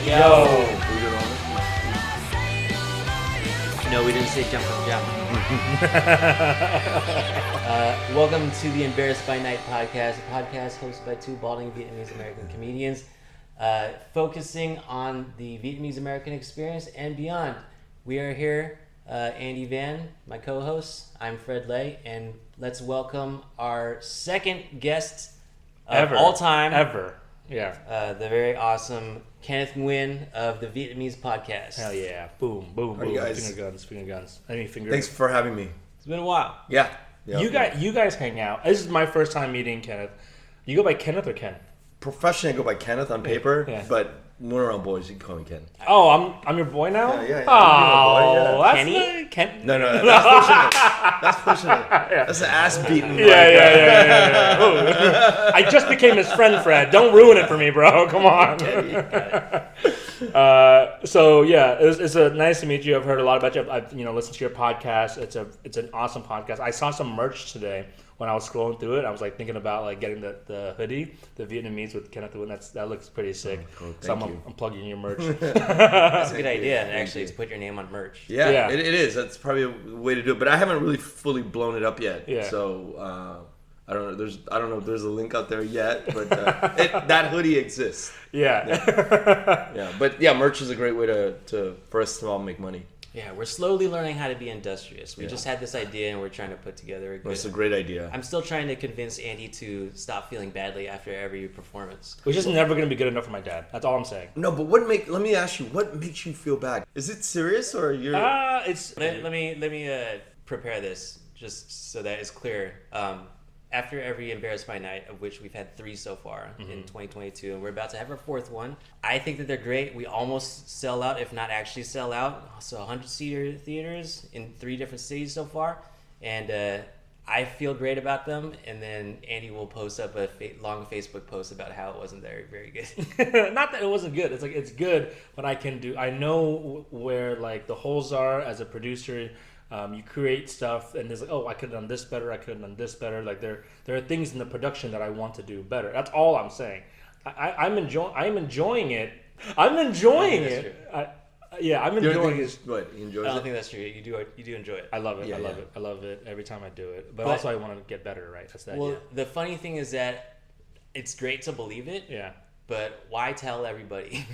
Yo. We did all No, we didn't say jump. Welcome to the Embarrassed by Night podcast, a podcast hosted by two balding Vietnamese-American comedians, focusing on the Vietnamese-American experience and beyond. We are here, Andy Van, my co-host. I'm Fred Lay, and let's welcome our second guest of all time. Yeah. The very awesome Kenneth Nguyen of the Vietnamese podcast. Hell yeah. Boom, boom, boom. you guys? Finger guns. I mean, finger. Thanks for having me. It's been a while. Yeah. You guys hang out. This is my first time meeting Kenneth. You go by Kenneth or Ken? Professionally, I go by Kenneth on paper, Yeah. but when we're around boys, you can call me Ken. Oh, I'm your boy now? Yeah. Oh, You're my boy, that's Kenny? Ken. No, that's pushing it. That's pushing it. That's the ass beating. Yeah. Oh. I just became his friend, Fred. Don't ruin it for me, bro. Come on. So yeah, it's a nice to meet you. I've heard a lot about you. I've listened to your podcast. It's an awesome podcast. I saw some merch today when I was scrolling through it. I was like thinking about like getting the hoodie, the Vietnamese with Kenneth Nguyen. That looks pretty sick. Oh, cool. So Thank you. I'm plugging your merch. That's a good idea, actually, to put your name on merch. Yeah. It is. That's probably a way to do it. But I haven't really fully blown it up yet. Yeah. So I don't know. I don't know if there's a link out there yet, but that hoodie exists. Yeah. Yeah. But yeah, merch is a great way for us to all make money. Yeah, we're slowly learning how to be industrious. We just had this idea and we're trying to put together a good... It's a great idea. I'm still trying to convince Andy to stop feeling badly after every performance. Which is never going to be good enough for my dad. That's all I'm saying. No, but let me ask you, what makes you feel bad? Is it serious or you're... Let me prepare this just so that it's clear. After every Embarrassed by Night, of which we've had 3 so far in 2022, and we're about to have our 4th one. I think that they're great. We almost sell out, if not actually sell out. So 100-seater theaters in 3 different cities so far. And I feel great about them. And then Andy will post up a long Facebook post about how it wasn't very, very good. Not that it wasn't good. It's like it's good, but I know where like the holes are as a producer. You create stuff and there's like, oh, I could have done this better. I could have done this better. Like there are things in the production that I want to do better. That's all I'm saying. I'm enjoying it. I'm enjoying it. I'm enjoying it. What, you enjoy it? I don't think that's true. You do enjoy it. I love it. Yeah, I love it. I love it every time I do it. But also I want to get better, right? That's that. Well, the funny thing is that it's great to believe it. Yeah. But why tell everybody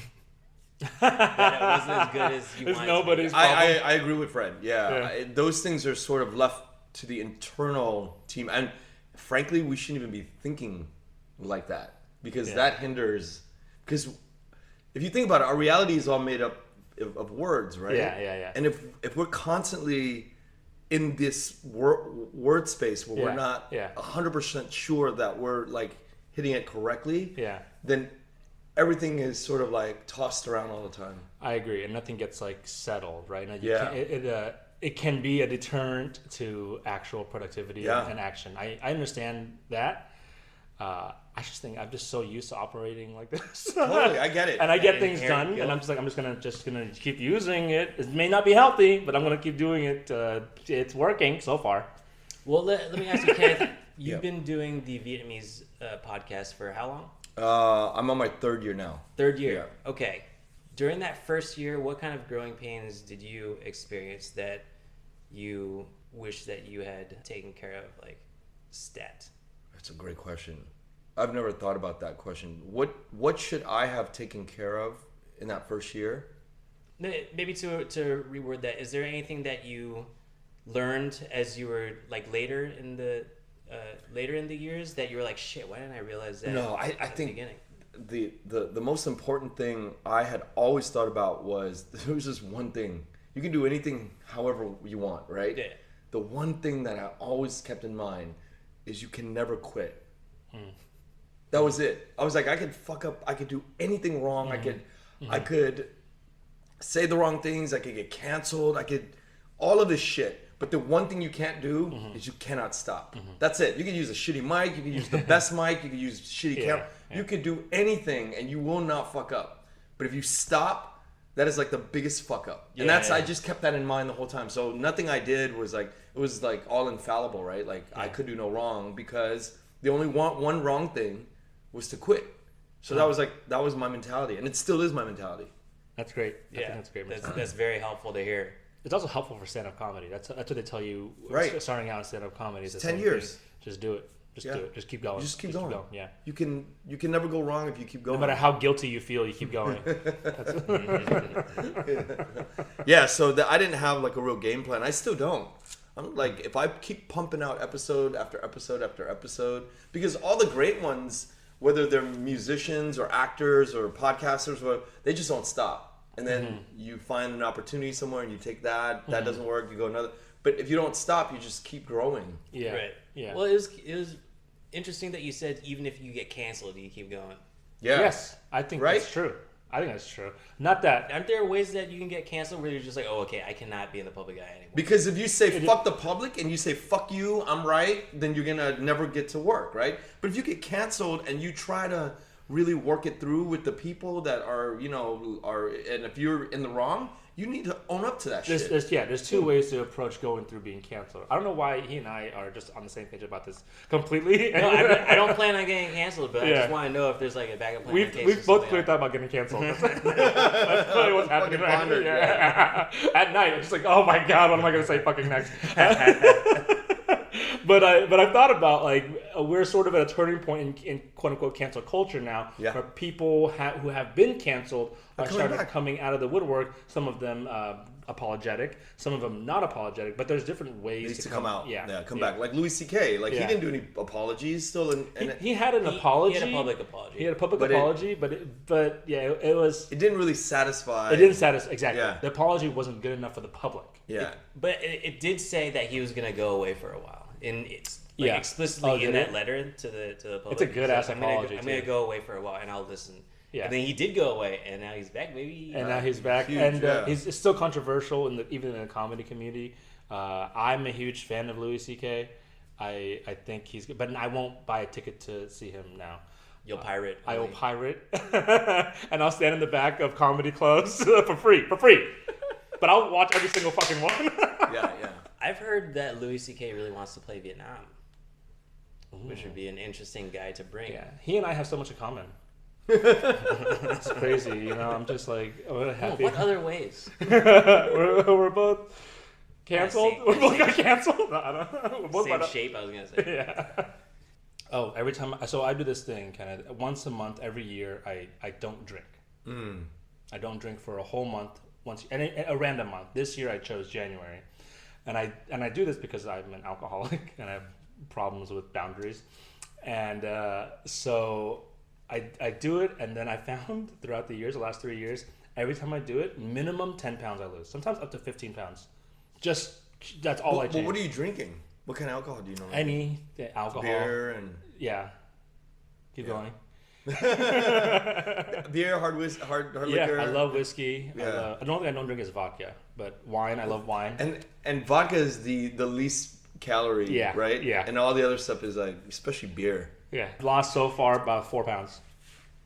that it wasn't as good as you It's wanted nobody's to problem. I agree with Fred. Yeah. Those things are sort of left to the internal team, and frankly, we shouldn't even be thinking like that because that hinders. Because if you think about it, our reality is all made up of words, right? Yeah. And if we're constantly in this word space where we're not 100% sure that we're like hitting it correctly, then everything is sort of like tossed around all the time. I agree, and nothing gets like settled, right? Now, it can be a deterrent to actual productivity and action. I understand that. I just think I'm just so used to operating like this. Totally, I get it. And I get things done, and I'm just gonna keep using it. It may not be healthy, but I'm gonna keep doing it. It's working so far. Well, let me ask you, Kenneth. You've been doing the Vietnamese podcast for how long? I'm on my 3rd year now. 3rd year. Yeah. Okay. During that first year, what kind of growing pains did you experience that you wish that you had taken care of, like stat? That's a great question. I've never thought about that question. What should I have taken care of in that first year? Maybe to reword that, is there anything that you learned as you were like later in the years that you were like, shit, why didn't I realize that? No, I think beginning? the most important thing I had always thought about was there was just one thing. You can do anything however you want, right? Yeah. The one thing that I always kept in mind is you can never quit. That was it. I was like, I could fuck up. I could do anything wrong. I could say the wrong things. I could get canceled. I could all of this shit. But the one thing you can't do is you cannot stop. That's it. You can use a shitty mic. You can use the best mic. You can use shitty camera. Yeah. You could do anything and you will not fuck up. But if you stop, that is like the biggest fuck up. And I just kept that in mind the whole time. So nothing I did was like, it was like all infallible, right? Like I could do no wrong because the only one wrong thing was to quit. So that was my mentality. And it still is my mentality. That's great. I think Yeah, that's great. that's very helpful to hear. It's also helpful for stand-up comedy. That's what they tell you. Right. Starting out in stand-up comedy is It's the 10 same years. thing. Just do it. Just do it. Just keep going. Just keep going. Yeah. You can never go wrong if you keep going. No matter how guilty you feel, you keep going. Yeah, so I didn't have like a real game plan. I still don't. I'm like, if I keep pumping out episode after episode after episode, because all the great ones, whether they're musicians or actors or podcasters, they just don't stop. And then you find an opportunity somewhere and you take that. That doesn't work. You go another. But if you don't stop, you just keep growing. Yeah. Right. Yeah. Well, it was interesting that you said even if you get canceled, you keep going. Yeah. Yes, I think that's true. I think that's true. Not that. Aren't there ways that you can get canceled where you're just like, oh, okay, I cannot be in the public eye anymore? Because if you say fuck the public and you say fuck you, I'm right, then you're gonna never get to work, right? But if you get canceled and you try to really work it through with the people that are, and if you're in the wrong, you need to own up to that shit. There's two ways to approach going through being canceled. I don't know why he and I are just on the same page about this completely. No, I don't plan on getting canceled, but I just want to know if there's like a backup plan. We've both clearly thought about getting canceled. That's clearly what's happening right now. Yeah. At night, I'm just like, oh my god, what am I going to say fucking next? But I've thought about, like, we're sort of at a turning point in quote unquote cancel culture now, where people who have been canceled are coming out of the woodwork. Some of them apologetic, some of them not apologetic, but there's different ways to come out. Come back. Like Louis C.K. Like he Yeah. didn't do any apologies. Still, he had an apology. He had a public apology. He had a public apology, it was. It didn't really satisfy. It didn't satisfy exactly. Yeah. The apology wasn't good enough for the public. Yeah. But it did say that he was going to go away for a while. And it's explicitly in that letter to the public. It's a good ass apology. I'm going to go away for a while and I'll listen. Yeah. And then he did go away, and now he's back, baby. And now he's back, huge, and he's still controversial even in the comedy community. I'm a huge fan of Louis C.K. I think he's good, but I won't buy a ticket to see him now. You'll pirate. I will pirate, and I'll stand in the back of comedy clubs for free. But I'll watch every single fucking one. Yeah. I've heard that Louis C.K. really wants to play Vietnam, which would be an interesting guy to bring. Yeah, he and I have so much in common. It's crazy, I'm just like, happy. What other ways? we're both canceled. We're both got canceled. No, I don't know. We're both Same shape, I was gonna say. Yeah. Oh, every time. So I do this thing, kind of once a month, every year. I don't drink. I don't drink for a whole month. A random month. This year I chose January, and I do this because I'm an alcoholic and I have problems with boundaries, and so. I do it, and then I found throughout the last 3 years, every time I do it, minimum 10 pounds I lose. Sometimes up to 15 pounds. That's all I change. Well, what are you drinking? What kind of alcohol do you know? Any alcohol. Beer and... Yeah. Keep going. Beer, hard liquor. Yeah, I love whiskey. Yeah. The only thing I don't drink is vodka, but wine, I love wine. And vodka is the least calorie, right? Yeah. And all the other stuff is like, especially beer. Yeah. Lost so far about 4 pounds.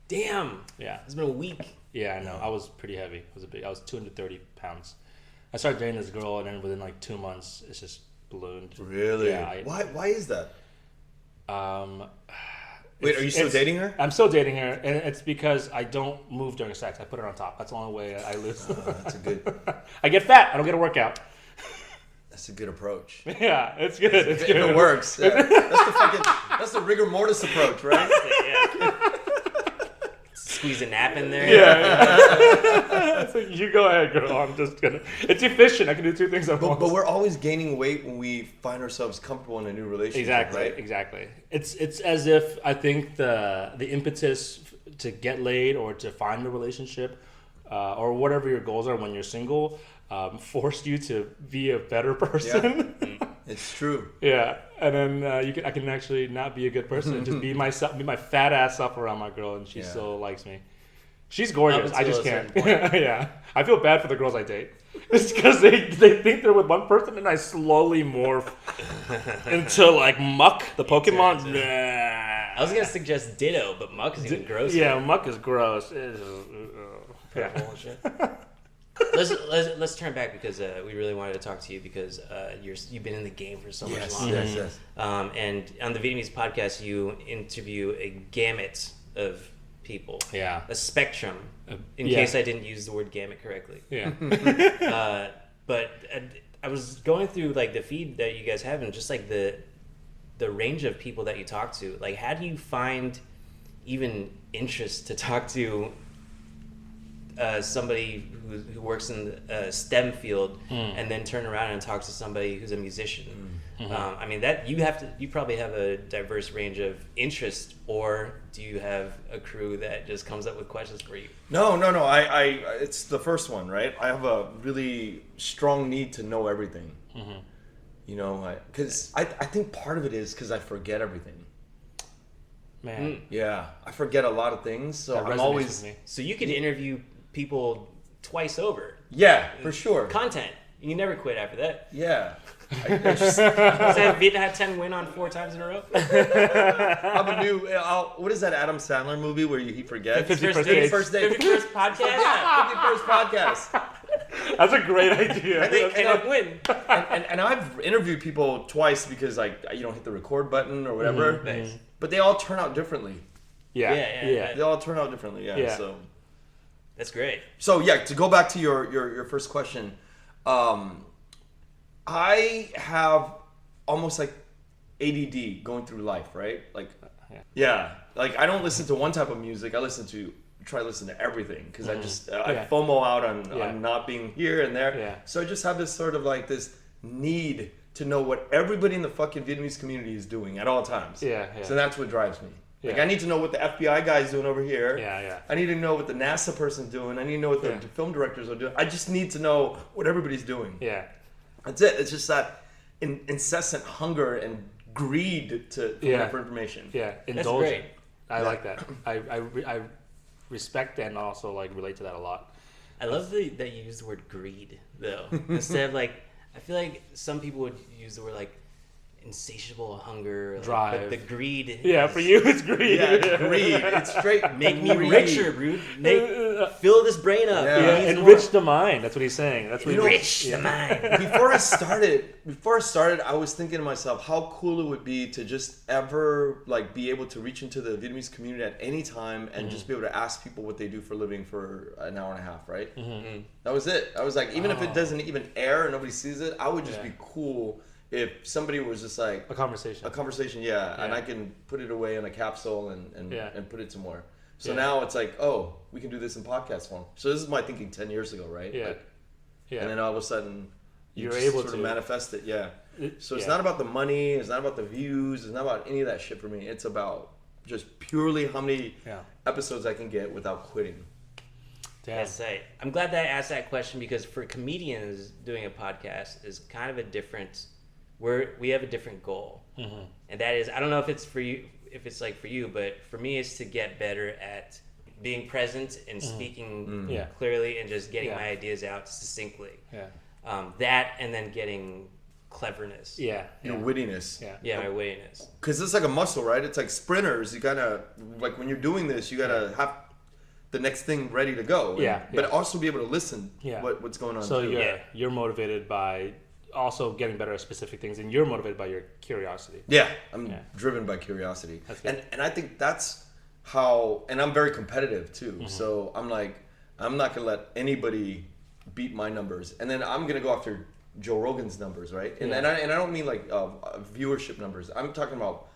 Damn. Yeah. It's been a week. Yeah, I know. I was pretty heavy. I was 230 pounds. I started dating this girl, and then within like 2 months, it's just ballooned. Really? Yeah. Why is that? Wait, are you still dating her? I'm still dating her, and it's because I don't move during sex. I put her on top. That's the only way I lose. That's a good. I get fat. I don't get a workout. That's a good approach. Yeah, it's good. It's good. It works. Yeah. That's the rigor mortis approach, right? Yeah. Squeeze a nap in there. Yeah. So you go ahead, girl. I'm just gonna. It's efficient. I can do two things at once. But we're always gaining weight when we find ourselves comfortable in a new relationship. Exactly. It's as if I think the impetus to get laid or to find a relationship or whatever your goals are when you're single forced you to be a better person. Yeah. It's true. Yeah, and then I can actually not be a good person and just be myself, be my fat ass self around my girl, and she still likes me. She's gorgeous. I just can't. Yeah, I feel bad for the girls I date. It's because they think they're with one person, and I slowly morph into like Muck, the Pokemon. I was gonna suggest Ditto, but Muck is even grosser. Yeah, Muck is gross. Let's turn back because we really wanted to talk to you because you've been in the game for so much longer. Yes. And on the Vietnamese podcast, you interview a gamut of people. Yeah. A spectrum, in yeah. case I didn't use the word gamut correctly. Yeah. But I was going through like the feed that you guys have and just like the range of people that you talk to. Like, how do you find even interest to talk to somebody who works in the STEM field and then turn around and talk to somebody who's a musician? I mean, that you probably have a diverse range of interest, or do you have a crew that just comes up with questions for you? No. I it's the first one, right? I have a really strong need to know everything. You know, because I think part of it is because I forget everything. Man. Yeah, I forget a lot of things, so That I'm resonates always. with me. So you could interview people twice over. Yeah, for sure. Content. You never quit after that. Yeah. Was that Vietnam 10 win on 4 times in a row? I'm a new. What is that Adam Sandler movie where he forgets? 51st 51st Dates. 51st podcast. Yeah, 51st podcast. That's a great idea. Kenneth Nguyen. And I've interviewed people twice because like you don't hit the record button or whatever. Nice. But they all turn out differently. Yeah. Yeah. They all turn out differently. Yeah. Yeah. That's great. So yeah, to go back to your first question, I have almost like ADD going through life, right? Like, yeah, like I don't listen to one type of music. I try to listen to everything because I just I FOMO out on not being here and there. Yeah. So I just have this sort of like this need to know what everybody in the fucking Vietnamese community is doing at all times. Yeah. So that's what drives me. Like Yeah. I need to know what the FBI guy is doing over here. Yeah. I need to know what the NASA person's doing. I need to know what the film directors are doing. I just need to know what everybody's doing. Yeah. That's it. It's just that incessant hunger and greed for information. Yeah. That's Indulgent. great. I like that. I respect and also like relate to that a lot. I love that you use the word greed, though. Instead of like, I feel like some people would use the word like insatiable hunger, like, drive. but the greed. Yeah, for you it's greed. Yeah, it's greed. It's straight. Make me greed. richer, dude. Fill this brain up. Yeah. Yeah, It needs enrich the mind. That's what he's saying. That's what Enrich he the mind. Before I started, I was thinking to myself how cool it would be to just ever like be able to reach into the Vietnamese community at any time and just be able to ask people what they do for a living for an hour and a half, right? That was it. I was like, even if it doesn't even air and nobody sees it, I would just be cool if somebody was just like a conversation. And I can put it away in a capsule and put it somewhere. So Yeah. now it's like, oh, we can do this in podcast form. So this is my thinking 10 years ago, right? Yeah. Like, Yeah. And then all of a sudden, You're just able sort to of manifest it. Yeah. So it's yeah. not about the money. It's not about the views. It's not about any of that shit for me. It's about just purely how many episodes I can get without quitting. Damn. That's right. I'm glad that I asked that question because for comedians, doing a podcast is kind of a different. We have a different goal, and that is I don't know if it's for you, if it's like for you, but for me, it's to get better at being present and speaking clearly and just getting my ideas out succinctly. Yeah. That and then getting cleverness. Yeah. Your wittiness. Yeah. My wittiness. Because it's like a muscle, right? It's like sprinters. You gotta, like when you're doing this, you gotta have the next thing ready to go. But also be able to listen what's going on. So too. you're motivated by also getting better at specific things, and you're motivated by your curiosity. Yeah, I'm driven by curiosity. That's good. And I think that's how, and I'm very competitive too. So I'm like, I'm not gonna let anybody beat my numbers. And then I'm gonna go after Joe Rogan's numbers, right? And I don't mean like viewership numbers. I'm talking about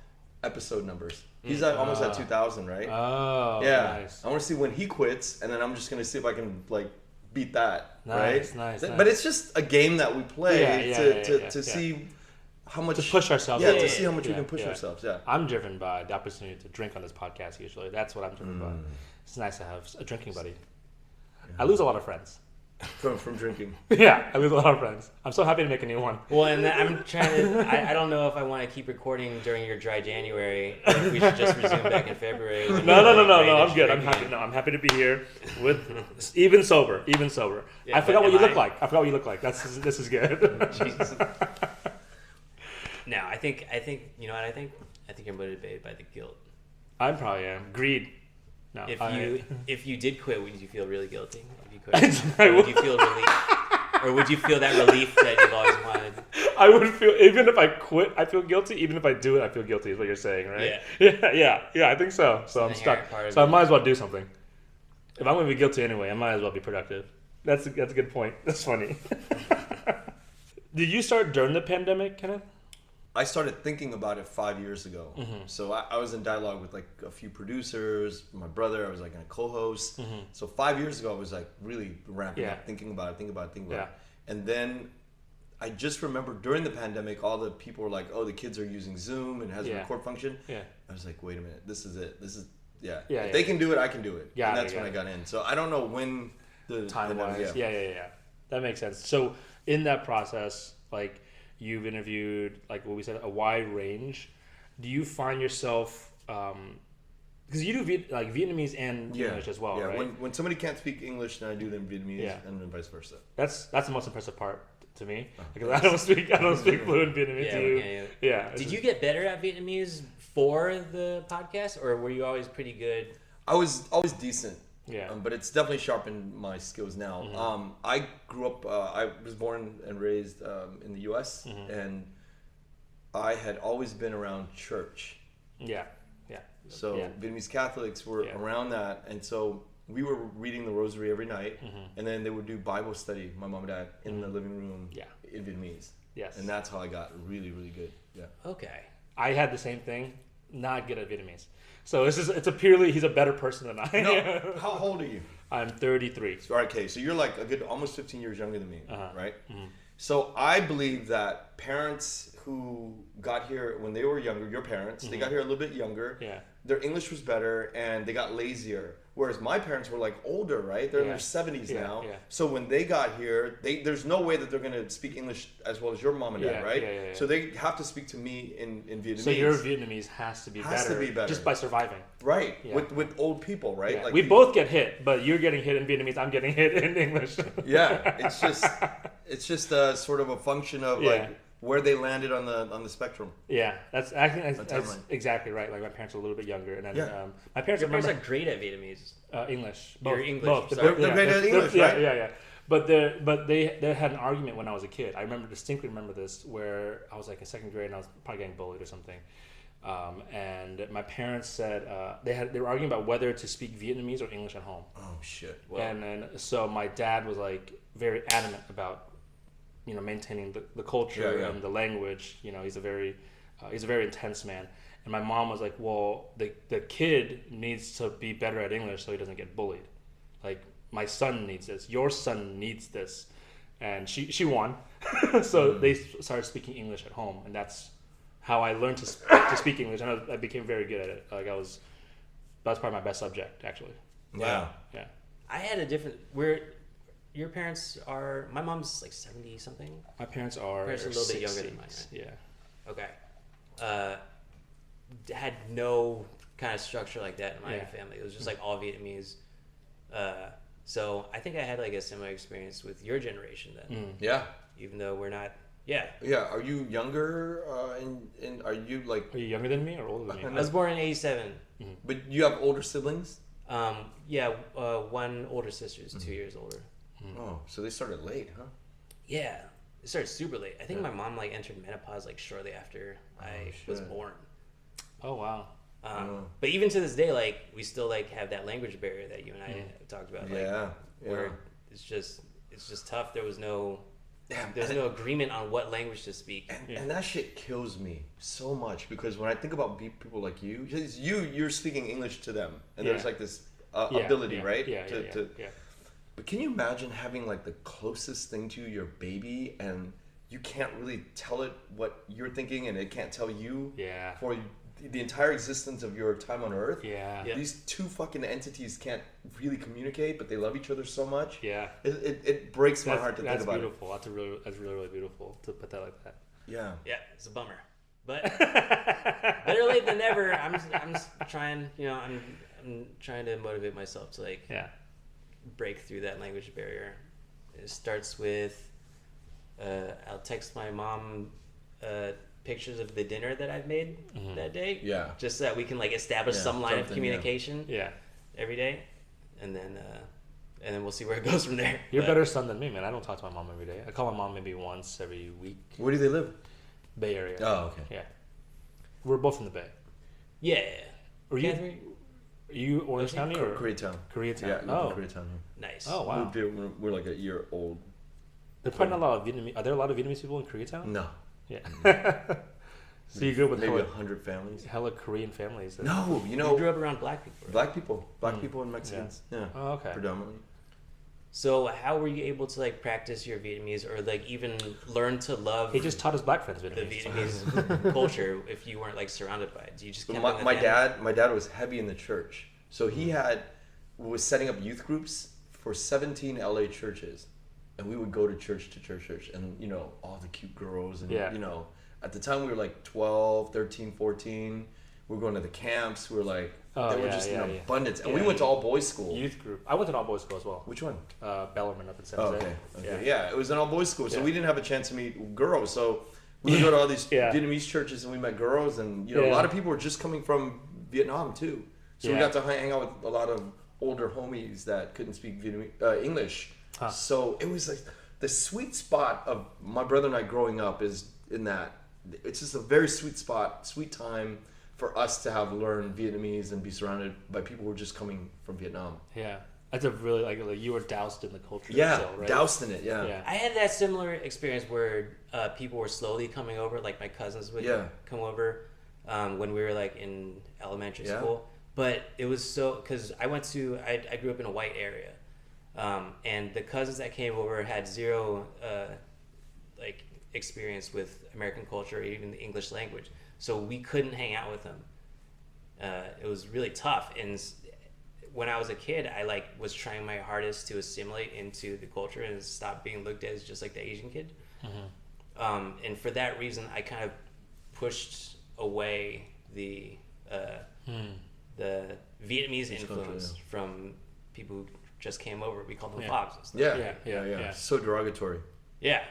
episode numbers. He's almost at 2,000, right? Oh, yeah. Nice. I want to see when he quits, and then I'm just gonna see if I can like beat that. Nice, right? nice. But it's just a game that we play to see how much to push ourselves. Yeah, to see how much we can push ourselves. Yeah. I'm driven by the opportunity to drink on this podcast. Usually, that's what I'm driven by. It's nice to have a drinking buddy. I lose a lot of friends. From drinking. Yeah, I lose a lot of friends. I'm so happy to make a new one. Well, and I'm trying to. I don't know if I want to keep recording during your dry January. Or if we should just resume back in February. No. I'm good. I'm happy. No, I'm happy to be here with even sober. Yeah, I forgot what you look like. This is good. Jeez. No, I think you know what I think. I think you're motivated by the guilt. I probably am. Greed. No. If you did quit, would you feel really guilty? If you quit, or would you feel relief, or would you feel that relief that you've always wanted? I would feel, even if I quit, I feel guilty. Even if I do it, I feel guilty. Is what you're saying, right? Yeah. I think so. So I'm stuck. So I might as well do something. If I'm gonna be guilty anyway, I might as well be productive. That's a good point. That's funny. Did you start during the pandemic, Kenneth? I started thinking about it 5 years ago. So I was in dialogue with like a few producers, my brother. I was like a co-host. So 5 years ago, I was like really ramping up, thinking about it. And then I just remember during the pandemic, all the people were like, "Oh, the kids are using Zoom and it has a record function." I was like, "Wait a minute, this is it. This is if they can do it, I can do it." And that's when I got in. So I don't know when the time-wise. Yeah. That makes sense. So in that process, like you've interviewed, like what we said, a wide range. Do you find yourself, because you do Vietnamese and English as well, right? When somebody can't speak English, then I do them Vietnamese, and then vice versa. That's the most impressive part to me, because I don't speak fluent Vietnamese. Did you get better at Vietnamese for the podcast, or were you always pretty good? I was always decent. But it's definitely sharpened my skills now. I grew up, I was born and raised in the U.S. And I had always been around church. So Vietnamese Catholics were around that. And so we were reading the rosary every night. And then they would do Bible study, my mom and dad, in the living room in Vietnamese. And that's how I got really, really good. Okay. I had the same thing, not good at Vietnamese. So it's a purely, he's a better person than I am. No. How old are you? I'm 33. Okay, so you're like a good almost 15 years younger than me, right? So I believe that parents who got here when they were younger, your parents, they got here a little bit younger. Their English was better and they got lazier. Whereas my parents were like older, right? They're in their 70s now. So when they got here, there's no way that they're going to speak English as well as your mom and dad, right? So they have to speak to me in Vietnamese. So your Vietnamese has to be better just by surviving. Right. With old people, right? Like we both get hit, but you're getting hit in Vietnamese, I'm getting hit in English. It's just a sort of a function of like where they landed on the spectrum. That's exactly right. Like my parents are a little bit younger, and then my parents. Your parents are great at Vietnamese. English. You're English. Both. They're great at English, right? Yeah. But they had an argument when I was a kid. I distinctly remember this, where I was like in second grade and I was probably getting bullied or something. And my parents said they were arguing about whether to speak Vietnamese or English at home. Oh shit! Wow. And then so my dad was like very adamant about maintaining the culture and the language. He's a very intense man. And my mom was like, well, the kid needs to be better at English so he doesn't get bullied. Like, my son needs this. Your son needs this. And she won. So they started speaking English at home. And that's how I learned to speak English. And I became very good at it. Like, that was probably my best subject, actually. Yeah. I had a different... Your parents are... My mom's like 70 something. My parents are... a little bit younger than mine. Yeah. Okay. Had no kind of structure like that in my family. It was just like all Vietnamese. So I think I had like a similar experience with your generation then. Even though we're not... Are you younger? And are you like... Are you younger than me or older than me? I was born in 87. But you have older siblings? One older sister is 2 years older. Oh, so they started late, huh? Yeah, it started super late. I think my mom like entered menopause like shortly after I was born. Oh wow. But even to this day, like we still like have that language barrier that you and I talked about. Where it's just tough. There was no agreement on what language to speak. And that shit kills me so much because when I think about people like you're speaking English to them, and there's like this ability, right? But can you imagine having like the closest thing to your baby and you can't really tell it what you're thinking and it can't tell you for the entire existence of your time on Earth? These two fucking entities can't really communicate, but they love each other so much. It breaks my heart to think about beautiful. That's really, really beautiful to put that like that. Yeah, it's a bummer. But better late than never. I'm trying, I'm trying to motivate myself to like break through that language barrier. It starts with I'll text my mom pictures of the dinner that I've made that day. Just so that we can like establish some line of communication every day. And then and then we'll see where it goes from there. You're a better son than me, man. I don't talk to my mom every day. I call my mom maybe once every week. Where do they live? Bay Area. Oh, okay. Yeah. We're both in the Bay. Yeah. Are you Orange County or Koreatown? Koreatown. Yeah, Oh, Koreatown. Nice. oh wow. Moved here when we're like a year old. There's probably not a lot of Vietnamese. Are there a lot of Vietnamese people in Koreatown? No. Yeah. So you grew up with maybe hella, 100 families. hella Korean families. No, you You know, grew up around black people. Right? black people and Mexicans. Yeah. Oh, okay. Predominantly. So how were you able to like practice your Vietnamese or like even learn to love He just taught his black friends the Vietnamese. Vietnamese culture if you weren't like surrounded by it? Do you just So keep my dad was heavy in the church. So he was setting up youth groups for 17 LA churches. And we would go to church and, you know, all the cute girls. And, Yeah. you know, at the time we were like 12, 13, 14. We were going to the camps. We were like, they were just in abundance. And we went to all boys school. Youth group. I went to an all boys school as well. Which one? Bellarmine up in San Oh, Jose. okay. Yeah, it was an all boys school. So Yeah. we didn't have a chance to meet girls. So we would go to all these Yeah. Vietnamese churches and we met girls. And, you know, a Yeah. lot of people were just coming from Vietnam too. So we Yeah. got to hang out with a lot of older homies that couldn't speak English. Huh. So it was like the sweet spot of my brother and I growing up is in that. It's just a very sweet spot, sweet time for us to have learned Vietnamese and be surrounded by people who were just coming from Vietnam. Yeah. That's a really, like you were doused in the culture. Yeah, still, right? doused in it, yeah. Yeah. I had that similar experience where people were slowly coming over, like my cousins would come over when we were like in elementary school. But it was because I grew up in a white area. And the cousins that came over had zero like experience with American culture or even the English language. So we couldn't hang out with them. It was really tough. And when I was a kid, I like was trying my hardest to assimilate into the culture and stop being looked at as just like the Asian kid. Mm-hmm. And for that reason, I kind of pushed away the Vietnamese influence from people who just came over. We called them fobs and stuff. Yeah. So derogatory. Yeah.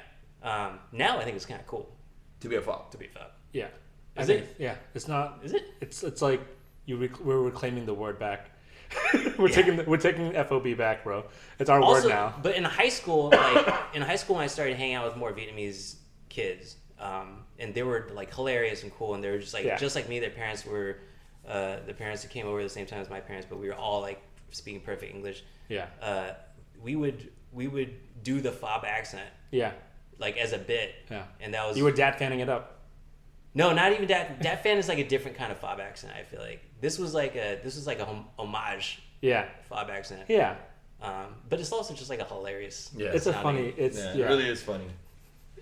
Now I think it's kind of cool To be a fob. to be a fob. Yeah. Is it? Yeah. It's not. Is it? It's like we're reclaiming the word back. we're taking FOB back, bro. It's our word now. But in high school, when I started hanging out with more Vietnamese kids, and they were like hilarious and cool, and they were just like me. Their parents were the parents that came over at the same time as my parents, but we were all like speaking perfect English. Yeah. We would do the fob accent. Yeah. Like as a bit. Yeah. And that was You were dad fanning it up. No, not even that. Dat fan is like a different kind of fob accent. I feel like this was like a homage. Yeah. Fob accent. Yeah. But it's also just like a hilarious. Yeah. It's a sounding. funny. It's It really is funny.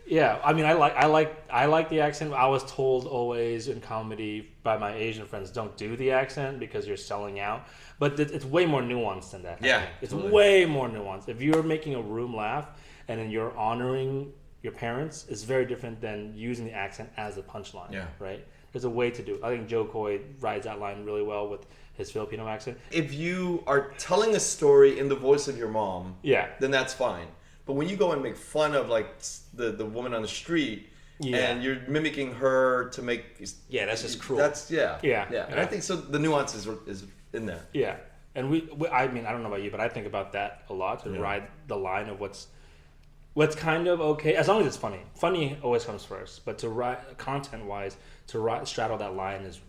Yeah, I mean, I like the accent. I was told always in comedy by my Asian friends, don't do the accent because you're selling out. But it's way more nuanced than that. Yeah, it's totally. way more nuanced. If you're making a room laugh and then you're honoring your parents, it's very different than using the accent as a punchline. Yeah. Right. There's a way to do it. I think Joe Coy rides that line really well with his Filipino accent. If you are telling a story in the voice of your mom, Yeah. then that's fine. But when you go and make fun of like the woman on the street, and you're mimicking her to make that's just cruel. That's Yeah. And I think so. The nuance is in there. Yeah, and we I mean, I don't know about you, but I think about that a lot to ride the line of what's kind of okay, as long as it's funny. Funny always comes first, but to ride content wise, straddle that line is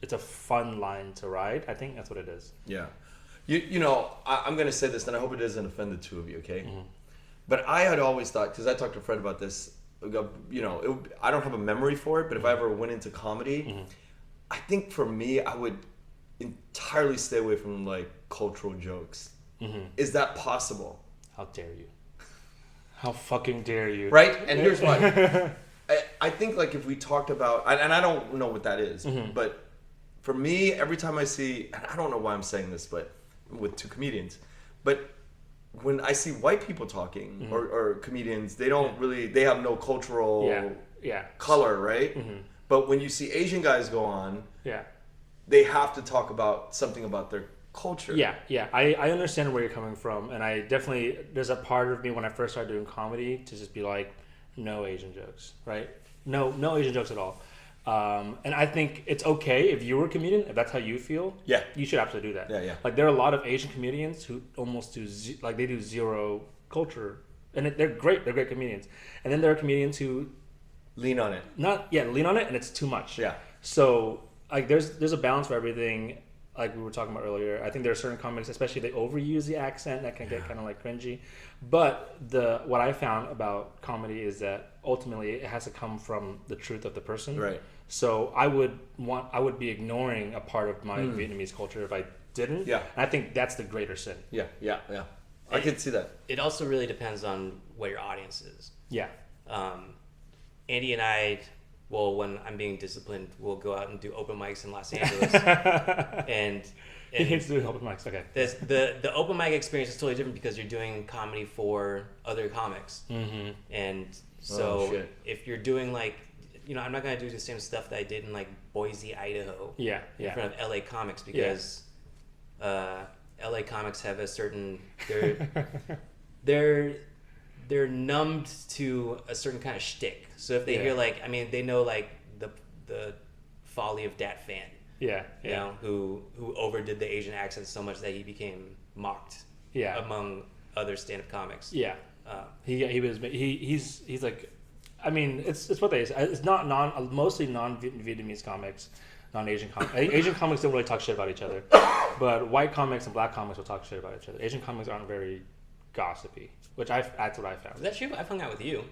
it's a fun line to ride. I think that's what it is. Yeah, you know, I'm gonna say this, and I hope it doesn't offend the two of you, okay? Mm-hmm. But I had always thought, because I talked to Fred about this, you know, I don't have a memory for it, but if I ever went into comedy, I think for me, I would entirely stay away from like cultural jokes. Is that possible? How dare you? How fucking dare you? Right? And here's why. I think like if we talked about, and I don't know what that is, but for me, every time I see, and I don't know why I'm saying this, but with two comedians, but when I see white people talking or comedians, they don't really, they have no cultural color, right? But when you see Asian guys go on, they have to talk about something about their culture. Yeah. I understand where you're coming from, and I definitely, there's a part of me when I first started doing comedy to just be like, no Asian jokes, right? No Asian jokes at all. And I think it's okay if you're a comedian, if that's how you feel. Yeah. You should absolutely do that. Yeah, yeah. Like there are a lot of Asian comedians who almost do they do zero culture, and they're great. They're great comedians. And then there are comedians who lean on it. Lean on it, and it's too much. Yeah. So like there's a balance for everything. Like we were talking about earlier, I think there are certain comics, especially they overuse the accent, that can get kind of like cringy. But what I found about comedy is that ultimately it has to come from the truth of the person. Right. So I would be ignoring a part of my Vietnamese culture if I didn't. Yeah. And I think that's the greater sin. Yeah. I can see that. It also really depends on what your audience is. Yeah. Andy and I, well, when I'm being disciplined, we'll go out and do open mics in Los Angeles. and he hates doing open mics. Okay. The open mic experience is totally different because you're doing comedy for other comics. Mm-hmm. And so if you're doing like, I'm not going to do the same stuff that I did in like Boise, Idaho. Yeah. In front of LA comics because LA comics have a certain, they're numbed to a certain kind of shtick. So if they hear they know like the folly of Dat Fan. Yeah. You know, who overdid the Asian accent so much that he became mocked. Yeah. Among other stand-up comics. Yeah. He's like, I mean, it's what they say. It's not mostly non-Vietnamese comics, non-Asian comics. Asian comics don't really talk shit about each other, but white comics and black comics will talk shit about each other. Asian comics aren't very gossipy, that's what I found. Is that true? I've hung out with you.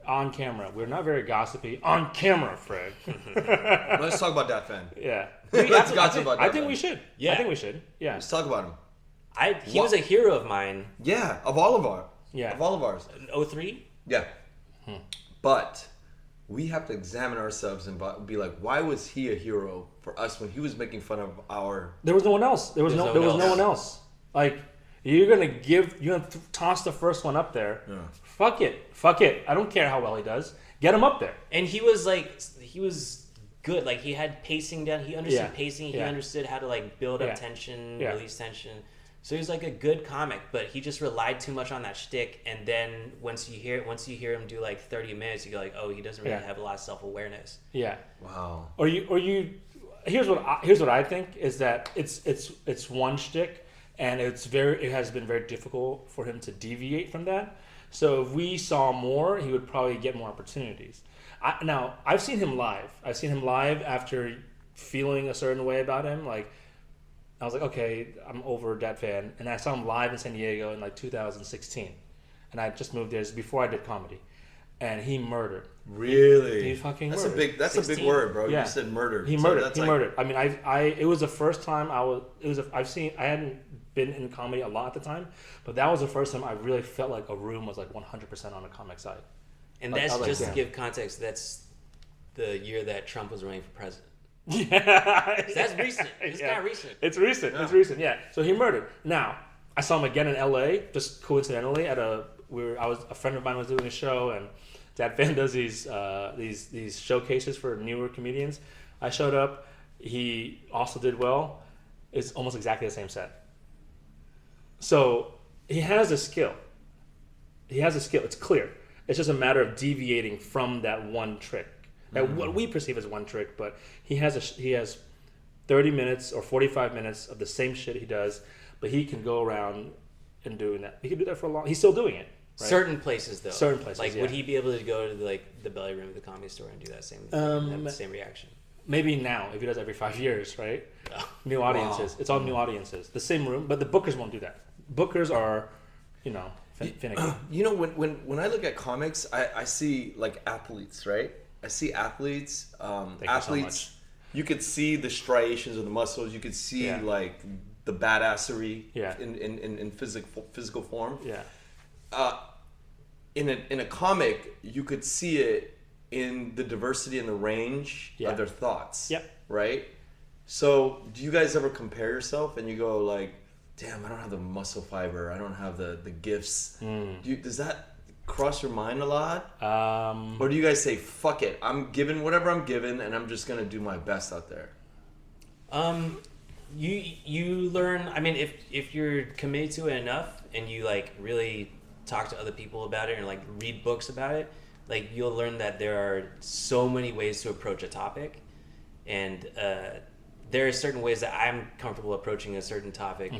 On camera, we're not very gossipy. On camera, Fred. Let's talk about Dat Fan. Yeah. Let's gossip about Dat I think Fan. we should. Yeah. I think we should. Yeah. Let's talk about him. He was a hero of mine. Yeah, of all of ours. Yeah. Of all of ours. In 03? Yeah. But we have to examine ourselves and be like, why was he a hero for us when he was making fun of our... There was no one else. There was no one else. Like, you're gonna toss the first one up there. Yeah. Fuck it. I don't care how well he does. Get him up there. And he was good. Like, he had pacing down. He understood pacing. He understood how to like build up tension, release tension. So he was like a good comic, but he just relied too much on that shtick. And then once you hear him do like 30 minutes, you go like, oh, he doesn't really have a lot of self-awareness. Yeah. Wow. Or you. Here's what I think is that it's one shtick, and it has been very difficult for him to deviate from that. So if we saw more, he would probably get more opportunities. Now I've seen him live. I've seen him live after feeling a certain way about him, like. I was like, okay, I'm over Dat Fan. And I saw him live in San Diego in like 2016. And I just moved there. It was before I did comedy. And he murdered. Really? He fucking murdered. That's 16? A big word, bro. Yeah. You said murdered. He murdered. I mean, it was the first time I hadn't been in comedy a lot at the time, but that was the first time I really felt like a room was like 100% on the comic side. And that's just to give context, that's the year that Trump was running for president. Yeah, that's recent. It's not recent. It's recent. Yeah. It's recent. Yeah. So he murdered. Now I saw him again in L.A. just coincidentally at a friend of mine was doing a show, and Dat Fan does these showcases for newer comedians. I showed up. He also did well. It's almost exactly the same set. So he has a skill. It's clear. It's just a matter of deviating from that one trick. What we perceive as one trick, but he has 30 minutes or 45 minutes of the same shit he does, but he can go around and doing that. He can do that for a long. He's still doing it. Right? Certain places though. Certain places. Like, would he be able to go to like the belly room of the Comedy Store and do that same have the same reaction? Maybe now, if he does every 5 years, right? Oh. New audiences. Wow. It's all new audiences. The same room, but the bookers won't do that. Bookers are, finicky. When I look at comics, I see like athletes, right? I see athletes. Athletes, you could see the striations of the muscles. You could see like the badassery in physical form. Yeah. In a comic, you could see it in the diversity and the range of their thoughts. Yep. Right. So, do you guys ever compare yourself and you go like, "Damn, I don't have the muscle fiber. I don't have the gifts." Does that cross your mind a lot? Or do you guys say, fuck it, I'm given whatever I'm given and I'm just gonna do my best out there? You learn, I mean, if you're committed to it enough and you like really talk to other people about it and like read books about it, like you'll learn that there are so many ways to approach a topic, and there are certain ways that I'm comfortable approaching a certain topic.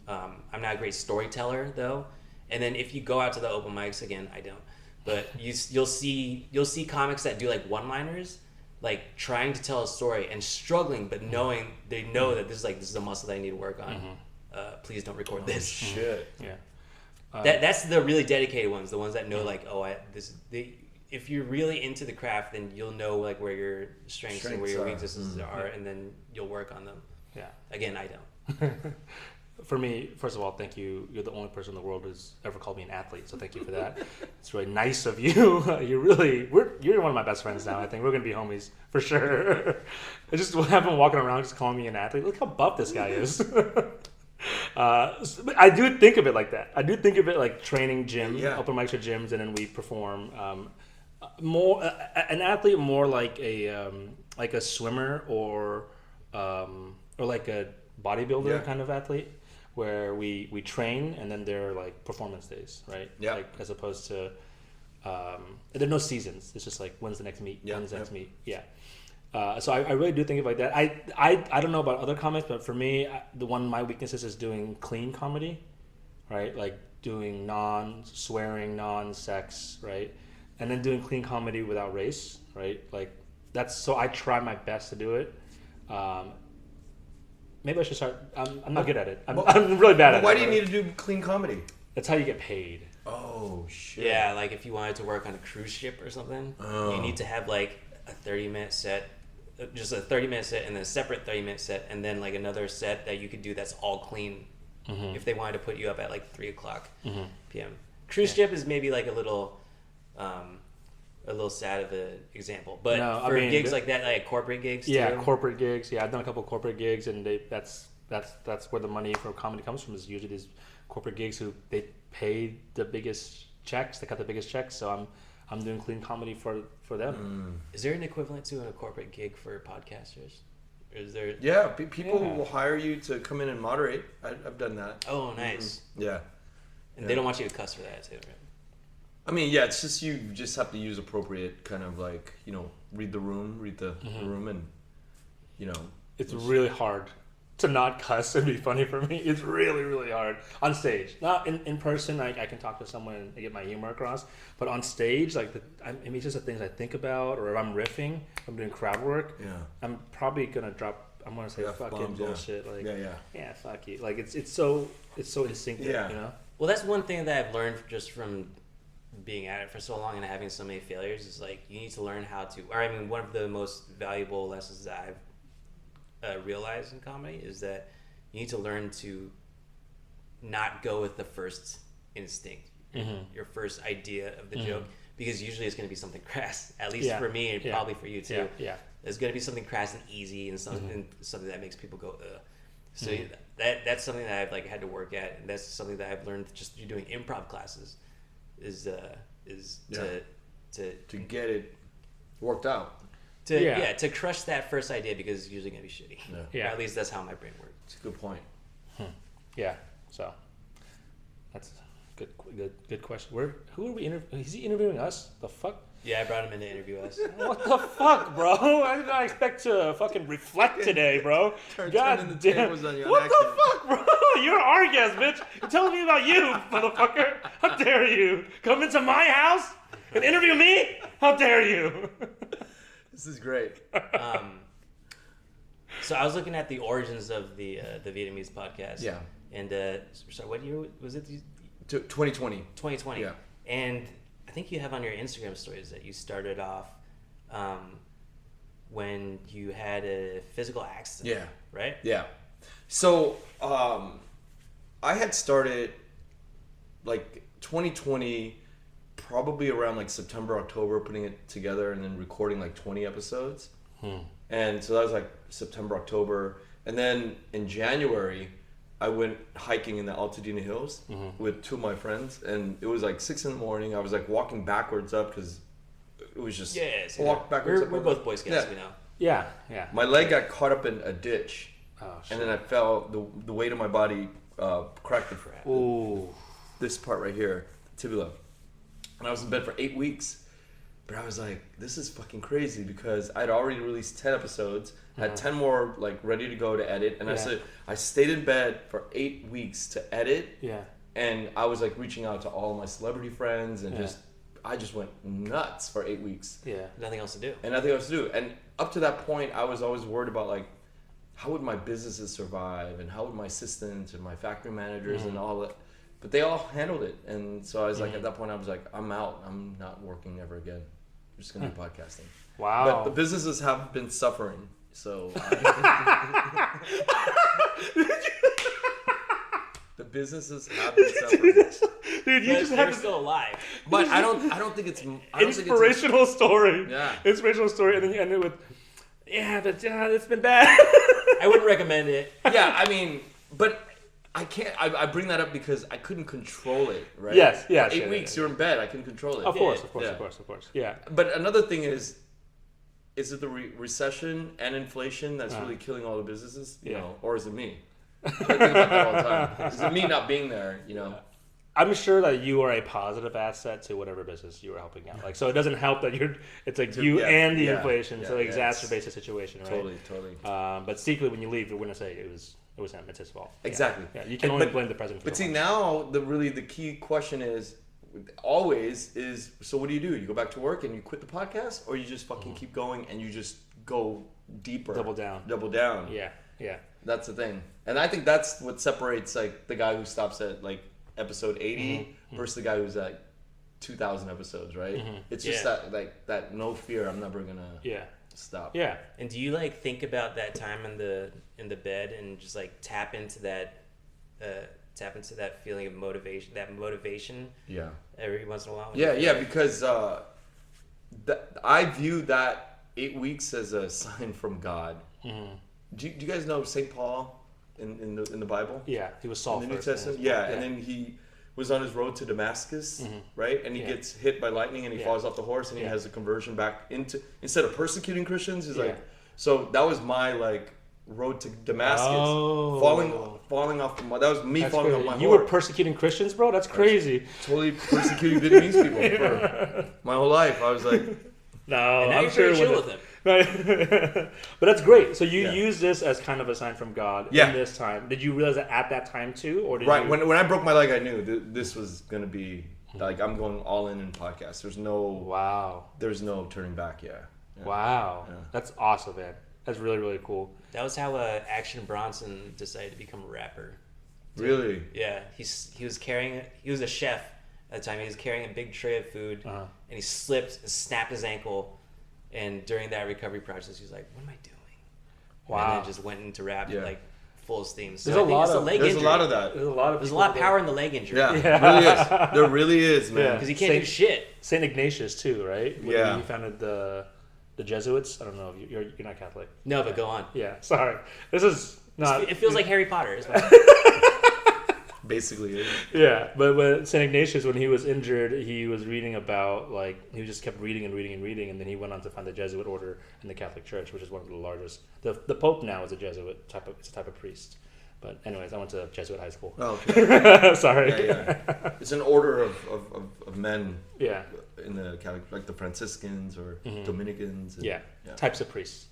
I'm not a great storyteller though, and then if you go out to the open mics, again, I don't, but you'll see comics that do like one-liners, like trying to tell a story and struggling, but knowing they know that this is a muscle that I need to work on. Please don't record this. Shit. Yeah. That's the really dedicated ones, the ones that know like, if you're really into the craft, then you'll know like where your strengths and where your weaknesses are, and then you'll work on them. Yeah. Again, I don't. For me, first of all, thank you. You're the only person in the world who's ever called me an athlete, so thank you for that. It's really nice of you. You're one of my best friends now. I think we're gonna be homies for sure. I just have been walking around just calling me an athlete. Look how buff this guy is. I do think of it like that. I do think of it like training gym, open mics or gyms, and then we perform. More an athlete, more like a swimmer or like a bodybuilder kind of athlete, where we train and then they're like performance days, right? Yeah. Like as opposed to there are no seasons. It's just like when's the next meet? When's the next meet? Yeah. So I really do think of it like that. I don't know about other comics, but for me, one of my weaknesses is doing clean comedy, right? Like doing non-swearing, non-sex, right? And then doing clean comedy without race, right? Like that's, so I try my best to do it. Maybe I should start. I'm not good at it. I'm really bad at it. Why do you need to do clean comedy? That's how you get paid. Oh shit. Yeah, like if you wanted to work on a cruise ship or something, you need to have like a 30-minute set, just a 30-minute set, and then a separate 30-minute set, and then like another set that you could do that's all clean. If they wanted to put you up at like 3:00 p.m. Cruise ship is maybe like a little sad of an example, but for gigs like that, like corporate gigs too. Corporate gigs. I've done a couple of corporate gigs, and that's where the money for comedy comes from, is usually these corporate gigs who they pay the biggest checks, they cut the biggest checks, so I'm doing clean comedy for them. Is there an equivalent to a corporate gig for podcasters? Or is there? Yeah, people will hire you to come in and moderate. I've done that. Oh, nice. Yeah. And they don't want you to cuss for that too, right? I mean, yeah, it's just you just have to use appropriate kind of like, read the room, and, It's really hard to not cuss and be funny for me. It's really, really hard. On stage. Not in person, I can talk to someone and get my humor across. But on stage, like, it's just the things I think about, or if I'm riffing, if I'm doing crowd work, I'm probably going to I'm going to say fucking bullshit. Like, yeah, fuck you. Like, it's so instinctive, Well, that's one thing that I've learned just from being at it for so long and having so many failures is like you need to learn how to, one of the most valuable lessons that I've realized in comedy is that you need to learn to not go with the first instinct, your first idea of the joke, because usually it's going to be something crass, at least for me and probably for you too. There's going to be something crass and easy and something that makes people go ugh. So that's something that I've like had to work at, and that's something that I've learned just through doing improv classes. Is to get it worked out. To crush that first idea, because it's usually gonna be shitty. Yeah. Or at least that's how my brain works. It's a good point. Yeah. So that's good question. Who are we interviewing? Is he interviewing us? The fuck? Yeah, I brought him in to interview us. What the fuck, bro? I did not expect to fucking reflect today, bro. God damn. What the fuck, bro? You're our guest, bitch. You're telling me about you, motherfucker. How dare you come into my house and interview me? How dare you? This is great. So I was looking at the origins of the Vietnamese podcast. Yeah. And sorry, what year was it? 2020. 2020. Yeah. And I think you have on your Instagram stories that you started off when you had a physical accident. Yeah. Right? Yeah. So I had started like 2020, probably around like September, October, putting it together and then recording like 20 episodes. And so that was like September, October. And then in January, I went hiking in the Altadena Hills with two of my friends, and it was like 6 a.m. I was like walking backwards up because it was just walk backwards. We're both Boy Scouts, we know. Yeah. My leg got caught up in a ditch, shit. and then I fell. The weight of my body cracked Ooh. this part right here, tibia, and I was in bed for 8 weeks. But I was like, this is fucking crazy because I'd already released 10 episodes, had 10 more like ready to go to edit, and I stayed in bed for 8 weeks to edit. Yeah. And I was like reaching out to all my celebrity friends and I just went nuts for 8 weeks. Yeah. Nothing else to do. And nothing else to do. And up to that point, I was always worried about like, how would my businesses survive and how would my assistants and my factory managers and all that. But they all handled it. And so I was like, at that point, I was like, I'm out. I'm not working ever again. I'm just going to be podcasting. Wow. But the businesses have been suffering. So the businesses have been suffering. Dude, you But just they're have still alive. But I don't think it's inspirational story. Yeah. Inspirational story, and then you end it with, it's been bad. I wouldn't recommend it. Yeah, I mean, but I can't. I bring that up because I couldn't control it, right? Yes, For yes, 8 yeah, weeks, yeah. you're in bed. I can control it. Of course. Yeah. But another thing is it the recession and inflation that's really killing all the businesses? You know, or is it me? I think about that all the time. Is it me not being there? You know. I'm sure that you are a positive asset to whatever business you are helping out. Like, so it doesn't help that it's like you and the inflation, so it exacerbates the situation, right? Totally. But secretly, when you leave, you're going to say it was him. It's his fault. Exactly. Yeah, you can only blame the president. But see, now the key question is always is, so what do? You go back to work and you quit the podcast, or you just fucking keep going and you just go deeper, Double down. Yeah. That's the thing, and I think that's what separates like the guy who stops at like episode 80 versus the guy who's at 2,000 episodes, right? It's just that no fear. I'm never gonna stop. Yeah. And do you like think about that time in the bed and just like tap into that feeling of motivation, Yeah. every once in a while? Yeah, because I view that 8 weeks as a sign from God. Do you guys know St. Paul in the Bible? Yeah, he was Saul in the New first. Testament. Yeah, and then he was on his road to Damascus, right? And he gets hit by lightning and he falls off the horse and he has a conversion back into, instead of persecuting Christians, he's like, so that was my like road to Damascus, falling off that was me falling off my horse. You were persecuting Christians, bro? That's crazy. Totally persecuting Vietnamese people for my whole life. I was like, no, and now I'm you're sure pretty chill with him. But that's great. So you use this as kind of a sign from God Yeah. in this time. Did you realize that at that time too, or did right you... when I broke my leg, I knew this was gonna be like I'm going all in podcasts. There's no turning back. Yeah. Wow, Yeah. that's awesome, man. That's really, really cool. That was how Action Bronson decided to become a rapper. Really? Yeah, he was a chef at the time. He was carrying a big tray of food, and he slipped and snapped his ankle. And during that recovery process, he was like, "What am I doing?" Wow. And then just went into rap like full steam. So There's I think it's the leg There's injury. a lot of that. There's a lot of power in the leg injury. Yeah, There really is. There really is, man. Because he can't do shit. Saint Ignatius too, right? When Yeah. he founded the Jesuits. I don't know if you're not Catholic. No, but go on. Yeah, sorry. This is not. It feels like Harry Potter. Is what Basically, it is. Yeah, but Saint Ignatius, when he was injured, he was reading about he just kept reading, and then he went on to found the Jesuit order in the Catholic Church, which is one of the largest. The Pope now is a Jesuit it's a type of priest. But anyways, I went to Jesuit high school. Oh, okay. Sorry. Yeah. It's an order of men. Yeah. In the Catholic, like the Franciscans or Dominicans. And, Yeah. Types of priests.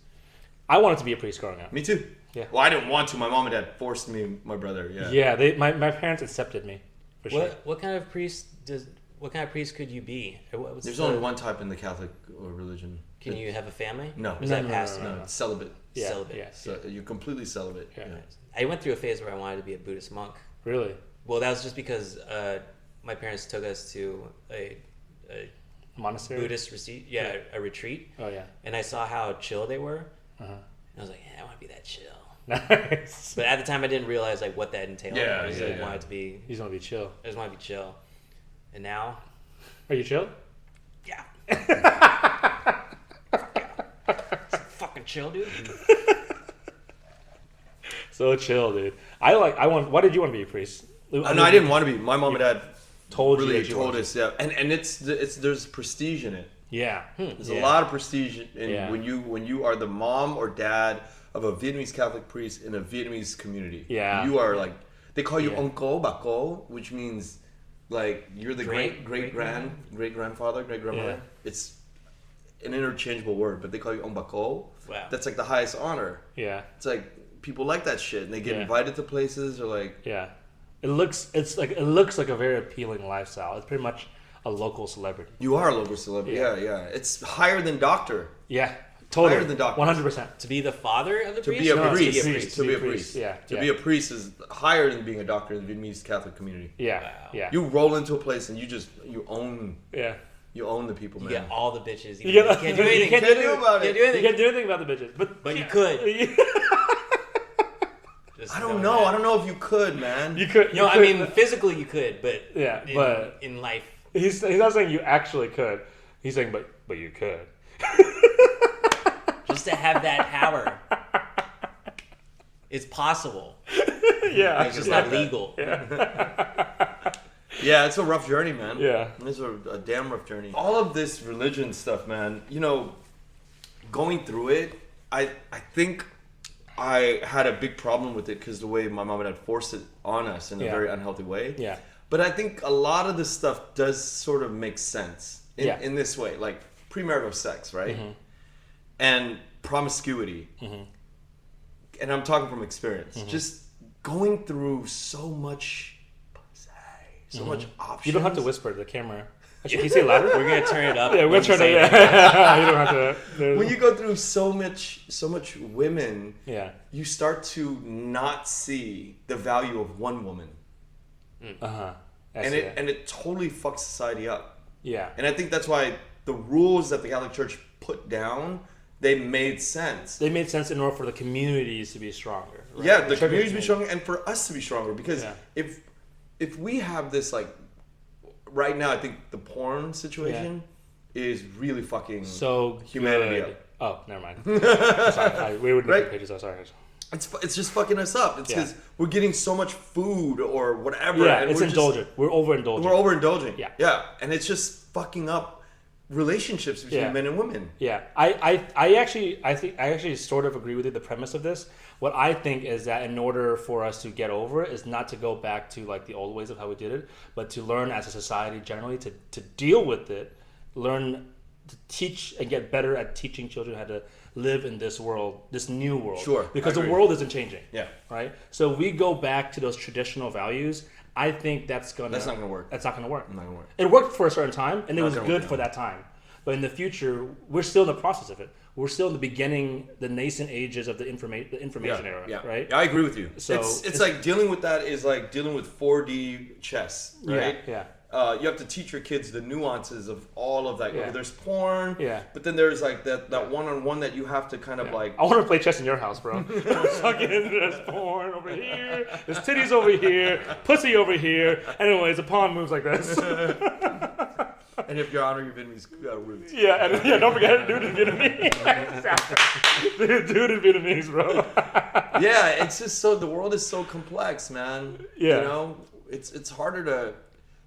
I wanted to be a priest growing up. Me too. Yeah. Well, I didn't want to. My mom and dad forced me. My brother. Yeah. Yeah. My parents accepted me. For sure. What kind of priest could you be? There's only one type in the Catholic religion. Can you have a family? No. Or is that past? No. It's celibate. Yeah. Celibate. Yeah. So you're completely celibate. Yeah. I went through a phase where I wanted to be a Buddhist monk. Really? Well, that was just because my parents took us to a Monastery? Buddhist a retreat. Oh, yeah. And I saw how chill they were. And I was like, yeah, I want to be that chill. Nice. But at the time, I didn't realize like what that entailed. Yeah, I just wanted to be. You just want to be chill. I just want to be chill. And now, Are you chill? yeah. Fucking chill, dude. So chill, dude. Why did you want to be a priest? No, I didn't want to be. My mom and dad told really you that you told wanted us. Yeah, and there's prestige in it. Yeah. There's a lot of prestige in Yeah. when you are the mom or dad of a Vietnamese Catholic priest in a Vietnamese community. Yeah. You are like, they call you Yeah. uncle, bako, which means like you're the great grandfather, great grandmother. Yeah. It's an interchangeable word, but they call you ombako. Wow. That's like the highest honor. Yeah. It's like people like that shit, and they get Yeah. invited to places or like. Yeah. It looks like a very appealing lifestyle. It's pretty much a local celebrity. You are a local celebrity. Yeah. Yeah. It's higher than doctor. Yeah. Totally. Higher than doctors. 100%. To be the father of the To priest? be a No, priest. to be a priest. Yeah. To yeah. be a priest is higher than being a doctor in the Vietnamese Catholic community. Yeah. Wow. Yeah. You roll into a place and you own Yeah. the people, You man. get all the bitches. You get- can't do anything. you can't do about it. Can't do You anything. can't do anything about the bitches, But you could. Just I don't know know. that. I don't know if you could, man. You could. No, I mean physically you could, but Yeah, but- in life, he's not saying you actually could. He's saying, but you could. just to have that power, it's possible. Yeah. It's just not legal. Yeah, it's a rough journey, man. Yeah. It's a damn rough journey. All of this religion stuff, man, going through it, I think I had a big problem with it because the way my mom and dad forced it on us in a Yeah. very unhealthy way. Yeah. But I think a lot of this stuff does sort of make sense in this way, like premarital sex, right? Mm-hmm. And promiscuity. Mm-hmm. And I'm talking from experience. Just going through so much much options. You don't have to whisper to the camera. Actually, can you say it louder? We're gonna turn it up. Yeah, we're when you trying to. say it. Yeah. You don't have to. When you go through so much women, Yeah. you start to not see the value of one woman, Uh huh. and it totally fucks society up. Yeah. And I think that's why the rules that the Catholic Church put down, they made sense. They made sense in order for the communities to be stronger. Right? Yeah, the church community to be was- stronger, and for us to be stronger. Because Yeah. if we have this, like, right now, I think the porn situation is really fucking So humanity good. up. Oh, never mind. Sorry, we would Right? make pages. Oh, sorry. It's just fucking us up. It's Yeah. because we're getting so much food or whatever. Yeah, and it's we're just- indulgent. We're overindulgent. We're overindulging. Yeah. Yeah. And it's just fucking up relationships between Yeah. men and women. Yeah, I actually sort of agree with you. The premise of this, what I think is that in order for us to get over it, is not to go back to like the old ways of how we did it, but to learn as a society generally to deal with it, learn to teach and get better at teaching children how to live in this world, this new world. Sure, because I the agree. world isn't changing. Yeah. Right. So we go back to those traditional values. I think that's That's not gonna work. That's not gonna work. Not gonna work. It worked for a certain time, and it Not was gonna good work, for no. that time. But in the future, we're still in the process of it. We're still in the beginning, the nascent ages of the information era, Yeah. right? Yeah, I agree with you. So it's like dealing with that is like dealing with 4D chess, right? Yeah. You have to teach your kids the nuances of all of that. Yeah. Okay, there's porn, Yeah. but then there's like that one-on-one that you have to kind of Yeah. like. I want to play chess in your house, bro. Fucking, there's porn over here, there's titties over here, pussy over here. Anyways, the pawn moves like this. And if you honor your Vietnamese roots. Yeah, and don't forget, dude is Vietnamese. Dude is Vietnamese, bro. Yeah, it's just so the world is so complex, man. Yeah. You know, it's harder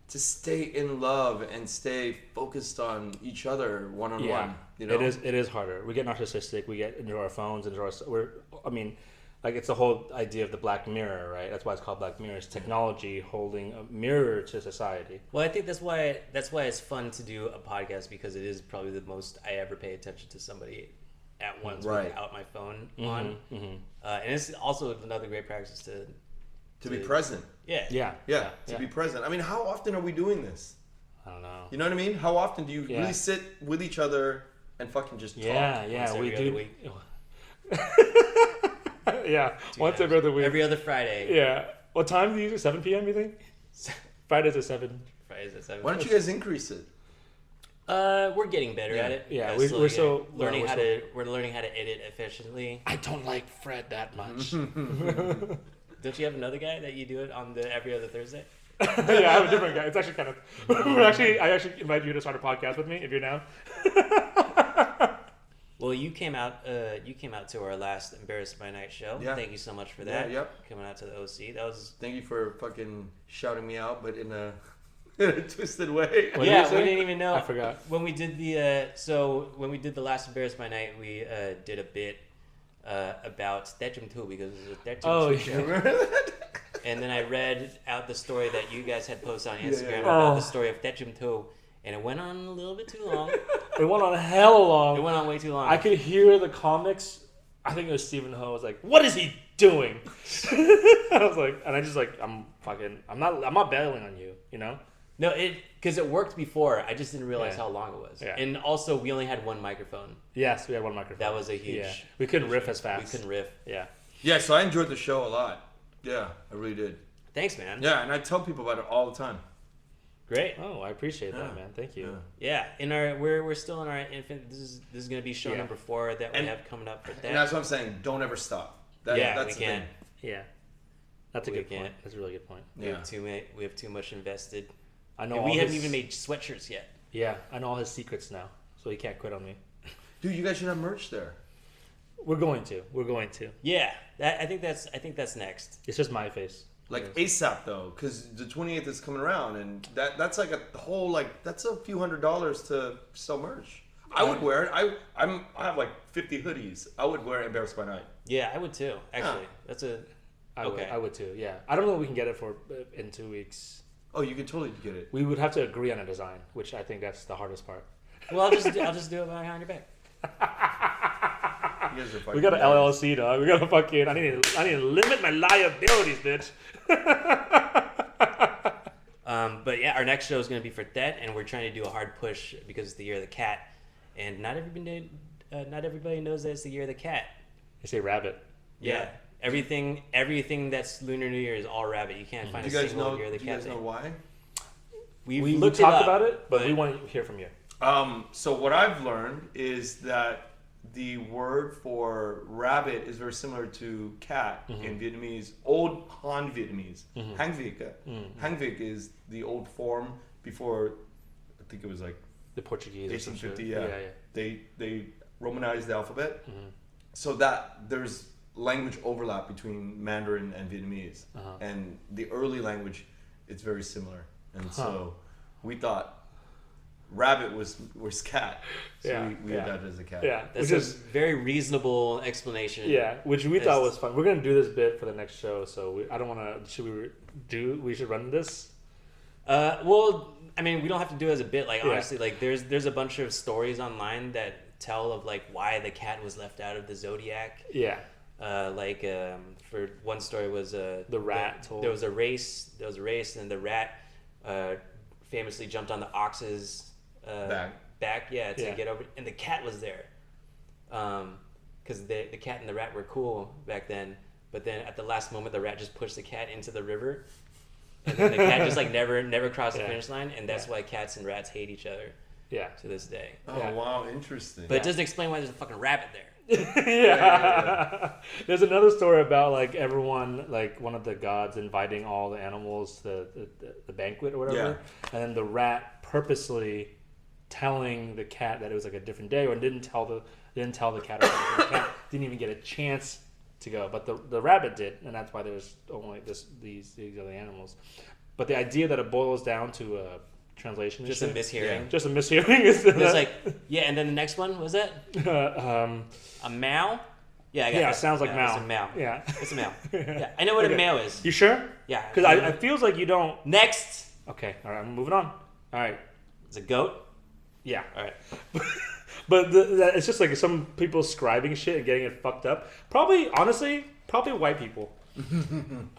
to stay in love and stay focused on each other one on one. You know, it is harder. We get narcissistic. We get into our phones, like it's the whole idea of the Black Mirror, right? That's why it's called Black Mirror. It's technology holding a mirror to society. Well, I think that's why it's fun to do a podcast, because it is probably the most I ever pay attention to somebody at once Right. without my phone on. And it's also another great practice to be present. Yeah. Yeah. To be present. I mean, how often are we doing this? I don't know. You know what I mean? How often do you Yeah. really sit with each other and fucking just talk? Yeah, Once we every other do. week. Yeah, once times. every other week. Every other Friday. Yeah. What time do you use it? 7 p.m. You think? Fridays at 7. Fridays at 7. Why don't you guys increase it? We're getting better Yeah. at it. Yeah, Slowly we're so- getting- learning we're how so- to we're learning how to edit efficiently. I don't like Fred that much. Don't you have another guy that you do it on the every other Thursday? Yeah, I have a different guy. It's actually kind of. I actually invite you to start a podcast with me if you're down. Well, you came out to our last Embarrassed by Night show. Yeah. Thank you so much for that. Yeah, yep. Coming out to the OC. That was Thank you for fucking shouting me out, but in a twisted way. What did yeah, you say? we didn't even know. I forgot. When we did when we did the last Embarrassed by Night, we did a bit about Tejum too, because it was a Tejum Oh, too yeah. show. Remember that? And then I read out the story that you guys had posted on Instagram yeah. about Oh. the story of Tejum too, and it went on a little bit too long. It went on hella long. It went on way too long. I could hear the comics. I think it was Stephen Ho was like, "What is he doing?" I was like, and I just like, I'm not bailing on you, you know? No, because it worked before. I just didn't realize how long it was. Yeah. And also, we only had one microphone. Yes, we had one microphone. That was a huge. Yeah. We couldn't riff as fast. We couldn't riff. Yeah. Yeah, so I enjoyed the show a lot. Yeah, I really did. Thanks, man. Yeah, and I tell people about it all the time. Great. Oh, I appreciate that, man. Thank you. Yeah, we're still in our infant. This is going to be show number 4 that we have coming up for that. And that's what I'm saying. Don't ever stop. That's we can't. Yeah, that's a We good can't. point. That's a really good point. We have too much invested. I know. And we haven't even made sweatshirts yet. Yeah, I know all his secrets now, so he can't quit on me. Dude, you guys should have merch there. We're going to. Yeah, I think that's next. It's just my face. Like ASAP though, because the 28th is coming around, and that's like a whole that's a few $100s to sell merch. I would wear it. I have like 50 hoodies. I would wear Embarrassed by Night. Yeah, I would too. Actually, that's a. I would too. Yeah, I don't know what we can get it for in 2 weeks. Oh, you can totally get it. We would have to agree on a design, which I think that's the hardest part. Well, I'll just do it behind your back. You guys are We got an LLC, dog. We got to fucking. I need to limit my liabilities, bitch. But yeah, our next show is going to be for that, and we're trying to do a hard push because it's the year of the cat, and not everybody knows that it's the year of the cat. They say rabbit. Yeah. Everything that's Lunar New Year is all rabbit. You can't find a single year of the cat. Do you guys know why? We talked about it, but we want to hear from you. So what I've learned is that the word for rabbit is very similar to cat in Vietnamese, old Han Vietnamese. Hang Vic. Hang Vic is the old form before, I think it was like The Portuguese. 1850. Yeah. They Romanized the alphabet, so that there's language overlap between Mandarin and Vietnamese, and the early language, it's very similar, and so we thought rabbit was cat, so we adopted it as a cat. Yeah, that's a very reasonable explanation. Yeah, which we thought was fun. We're gonna do this bit for the next show, so I don't want to. We should run this. Well, I mean, we don't have to do it as a bit. Like honestly, like there's a bunch of stories online that tell of like why the cat was left out of the zodiac. Yeah. For one story was the rat. There was a race, and the rat famously jumped on the ox's back, to get over, and the cat was there, because the cat and the rat were cool back then. But then at the last moment, the rat just pushed the cat into the river, and then the cat just like never crossed the finish line, and that's why cats and rats hate each other. Yeah. To this day. Oh wow, interesting. But it doesn't explain why there's a fucking rabbit there. Yeah. There's another story about like everyone, like one of the gods inviting all the animals to the banquet or whatever, and then the rat purposely telling the cat that it was like a different day, or didn't tell the cat, or the cat didn't even get a chance to go, but the rabbit did, and that's why there's only these other animals. But the idea that it boils down to a translation just a mishearing. Just a mishearing is it's like and then the next one was that a meow. Yeah, it sounds like meow. It's a meow. Yeah, it's a meow. Yeah, I know what a meow is. You sure? Yeah, because I feels like you don't. Next. Okay, all right, I'm moving on. All right, it's a goat. Yeah, all right. But it's just like some people scribing shit and getting it fucked up. Honestly, white people.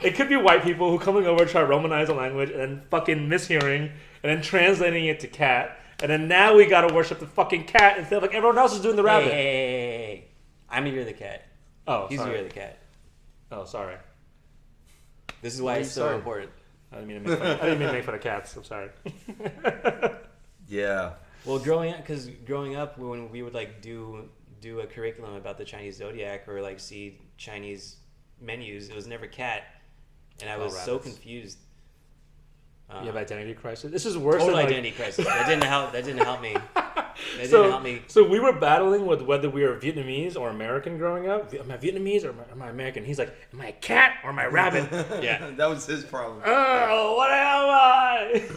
It could be white people who coming over try to romanize a language and then fucking mishearing and then translating it to cat, and then now we gotta worship the fucking cat instead of like everyone else is doing the rabbit. Hey. I'm the ear of the cat. Oh, he's the ear of the cat. Oh, sorry. This is why it's so important. I didn't mean to make fun of cats. I'm sorry. Yeah. Well, growing up when we would like do a curriculum about the Chinese zodiac or like see Chinese menus, it was never cat, and I was so confused. You have identity crisis. This is worse total than identity crisis. That didn't help me. That didn't help me. So we were battling with whether we were Vietnamese or American growing up. Am I Vietnamese or am I American? He's like, am I a cat or am I a rabbit? Yeah, that was his problem. Oh, what am I?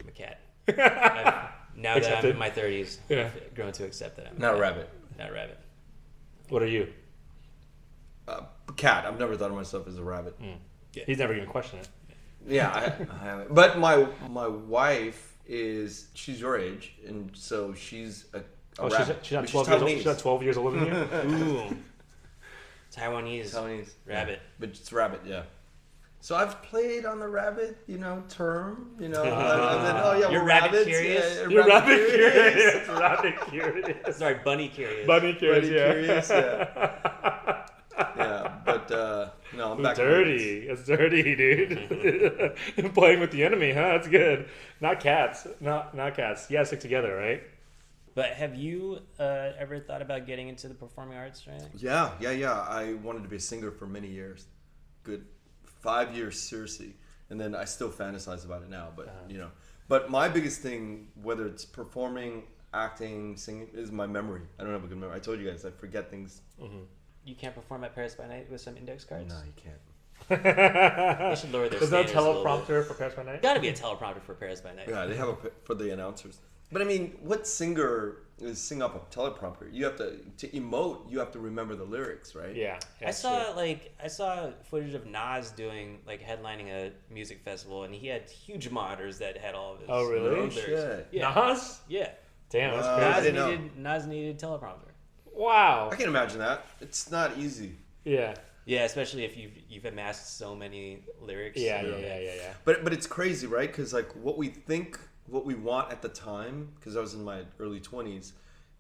I'm a cat. Now that I'm in my 30s, I've grown to accept that I'm not a rabbit. Not a rabbit. What are you? Cat. I've never thought of myself as a rabbit. Yeah. He's never even questioned it. Yeah, I haven't. But my wife is she's your age, and so she's a Oh, rabbit. she's not But 12 years old. Taiwanese. She's not 12 years older than you. Ooh. Taiwanese rabbit. Yeah. But it's rabbit, yeah. So I've played on the rabbit, term, and then You're we're rabbit rabbits. curious? Yeah, You're rabbit curious. Rabbit curious. Sorry, bunny curious. Bunny curious, Bunny yeah. curious, yeah. Yeah, but no, I'm Ooh, back. dirty. It's dirty, dude. Playing with the enemy, huh? That's good. Not cats. Not cats. You gotta stick together, right? But have you ever thought about getting into the performing arts or anything? Yeah. I wanted to be a singer for many years. Good 5 years, seriously. And then I still fantasize about it now, but But my biggest thing, whether it's performing, acting, singing, is my memory. I don't have a good memory. I told you guys, I forget things. Mm-hmm. You can't perform at Paris by Night with some index cards? No, you can't. They should lower their There's no standards a little bit. teleprompter for Paris by Night? Gotta be a teleprompter for Paris by Night. Yeah, they have for the announcers. But I mean, what singer is sing up a teleprompter? You have to emote. You have to remember the lyrics, right? Yeah. I saw footage of Nas doing headlining a music festival, and he had huge monitors that had all of his. Oh, really? No lyrics. shit. Yeah. Nas? Yeah. Damn, that's Wow. crazy. I didn't know. Nas needed teleprompter. Wow. I can imagine that. It's not easy. Yeah. Yeah, especially if you've amassed so many lyrics. Yeah. But it's crazy, right? Because what we want at the time, because I was in my early 20s,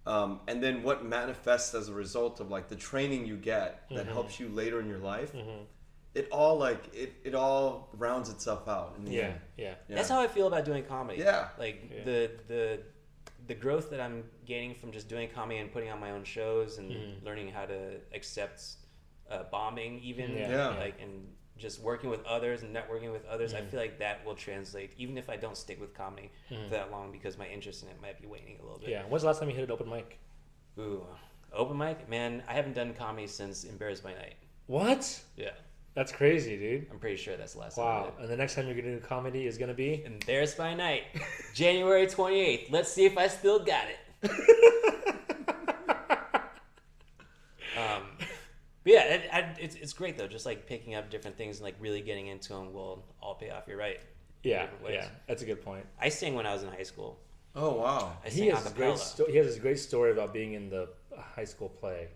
and then what manifests as a result of the training you get that helps you later in your life, it all it all rounds itself out in the end. Yeah. That's how I feel about doing comedy. Yeah. The growth that I'm gaining from just doing comedy and putting on my own shows and learning how to accept bombing even and just working with others and networking with others, I feel like that will translate even if I don't stick with comedy for that long, because my interest in it might be waning a little bit. Yeah. When's the last time you hit an open mic? Ooh, open mic? Man, I haven't done comedy since Embarrassed by Night. What? Yeah, That's crazy, dude. I'm pretty sure that's the last time I Wow. did. And the next time you're gonna do comedy is gonna be? Embarrassed by Night, January 28th. Let's see if I still got it. But yeah, it's great though. Just picking up different things and really getting into them will all pay off. You're right. Yeah. Different ways. Yeah. That's a good point. I sang when I was in high school. Oh wow. I He sang has, acapella. he has this great story about being in the high school play.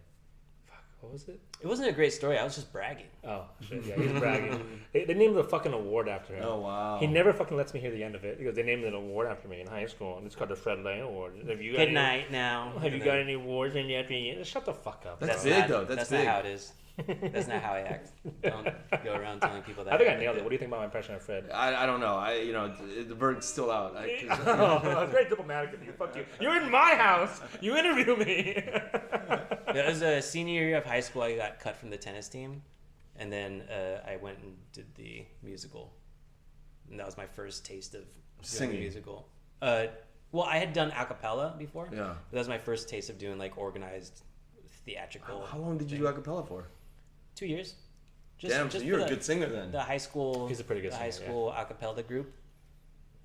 Fuck, what was it? It wasn't a great story. I was just bragging. Oh, shit, yeah, he's bragging. They named the fucking award after him. Oh wow. He never fucking lets me hear the end of it because they named an award after me in high school, and it's called the Fred Lang Award. Have you got Good any, night now. Have you got any awards in yet? Shut the fuck up. That's bro. big, not, though. That's not big. how it is. That's not how I act. Don't go around telling people that. I think I nailed it. What do you think about my impression of Fred? I don't know. The bird's still out. Oh, that's very diplomatic of you. Fuck you. You're in my house. You interview me. It was a senior year of high school. I got cut from the tennis team, and then I went and did the musical, and that was my first taste of doing Singing. a musical. Well, I had done a cappella before. Yeah. But that was my first taste of doing organized theatrical. How long did you do a cappella for? 2 years. Damn, so you're a good singer then. The high school. He's a pretty good the high singer, school a cappella group.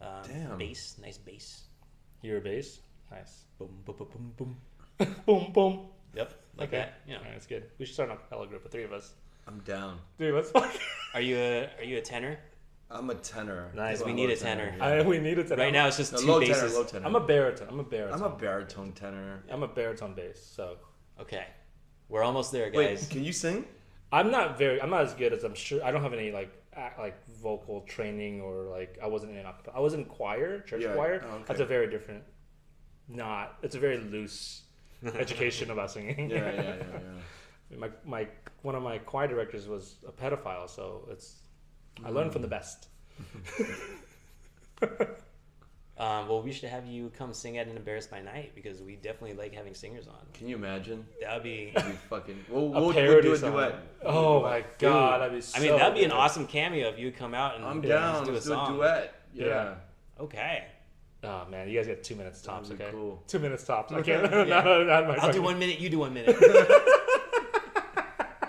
Damn. Bass, nice bass. You're a bass? Nice. Boom, boom, boom, boom, boom. Boom, boom. Yep, like Okay. that. Yeah. All right, that's good. We should start an acapella group of three of us. I'm down. Dude, let's Are you a tenor? I'm a tenor. Nice. We need a tenor. We need it to Right now it's just No, two low basses. tenor, low tenor. I'm a baritone. I'm a baritone. I'm a baritone tenor. I'm a baritone bass. So Okay, we're almost there, Wait, guys. can you sing? I'm not as good as I'm sure. I don't have any vocal training or I wasn't in acapella. I was in choir, church Yeah. choir. Oh, okay. That's a very different. It's a very loose education about singing. Yeah. One of my choir directors was a pedophile, so I learned from the best. Well, we should have you come sing at an Embarrassed by Night because we definitely like having singers on. Can you imagine? That would be. That'd be fucking. We'll do parody a song. duet. Oh my god, that'd be so That'd be an good. awesome cameo if you come out and I'm just down. do a Let's do a song. duet. Yeah. Yeah. Okay. Oh man, you guys get 2 minutes tops, That'd be okay? cool. 2 minutes tops. I can't. Yeah. not my I'll do fucking- 1 minute. You do 1 minute.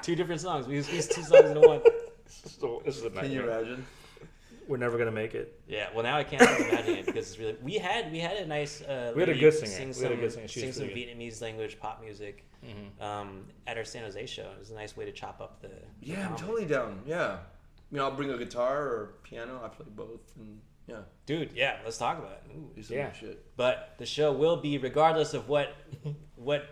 Two different songs. We use 2 songs into one. This is a Can you nightmare. imagine? We're never gonna make it. Yeah. Well, now I can't stop imagining it because it's really. We had a nice. We had a lady good singer. Sing We some, had a good singer. She sing was some pretty good. Vietnamese language pop music at our San Jose show. It was a nice way to chop up the. Yeah, I'm comedy. totally down. Yeah. I'll bring a guitar or piano. I play both. And Yeah. Dude, yeah, let's talk about it. Ooh. Do some Yeah. shit. But the show will be, regardless of what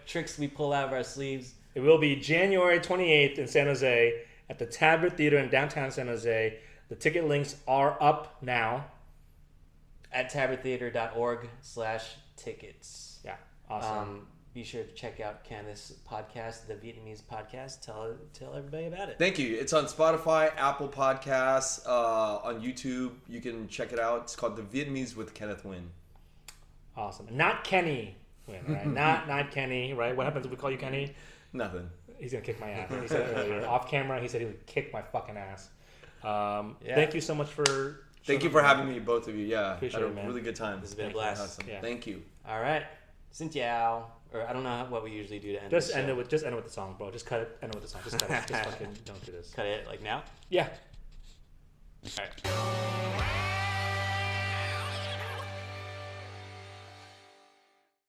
tricks we pull out of our sleeves. It will be January 28th in San Jose at the Tabard Theater in downtown San Jose. The ticket links are up now. At tabardtheater.org/tickets. Yeah, awesome. Be sure to check out Kenneth's podcast, the Vietnamese podcast. Tell everybody about it. Thank you. It's on Spotify, Apple Podcasts, on YouTube. You can check it out. It's called The Vietnamese with Kenneth Nguyen. Awesome. Not Kenny Nguyen, right? not Kenny, right? What happens if we call you Kenny? Nothing. He's going to kick my ass. He said earlier, off camera, he said he would kick my fucking ass. Yeah. Thank you so much for... Thank you for having me, both of you. Yeah, Appreciate had a it, man. really good time. This has been a blast. Awesome. Yeah. Thank you. All right. Xin chào. Or I don't know what we usually do to end Just this end show. it with the song, bro. Just cut it. End it with the song. Just cut it. Just fucking don't do this. Cut it like now? Yeah. All right.